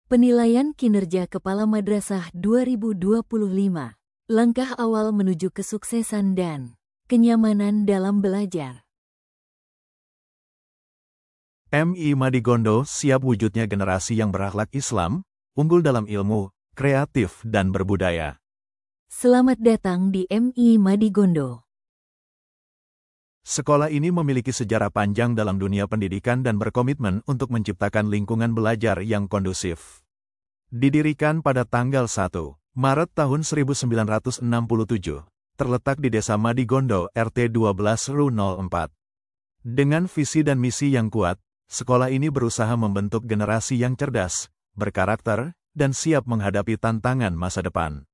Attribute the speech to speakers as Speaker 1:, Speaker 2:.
Speaker 1: Penilaian Kinerja Kepala Madrasah 2025. Langkah awal menuju kesuksesan dan kenyamanan dalam belajar.
Speaker 2: MI Madigondo siap wujudnya generasi yang berakhlak Islam, unggul dalam ilmu, kreatif dan berbudaya.
Speaker 1: Selamat datang di MI Madigondo.
Speaker 2: Sekolah ini memiliki sejarah panjang dalam dunia pendidikan dan berkomitmen untuk menciptakan lingkungan belajar yang kondusif. Didirikan pada tanggal 1 Maret tahun 1967, terletak di Desa Madigondo, RT 12 RU 04. Dengan visi dan misi yang kuat, sekolah ini berusaha membentuk generasi yang cerdas, berkarakter, dan siap menghadapi tantangan masa depan.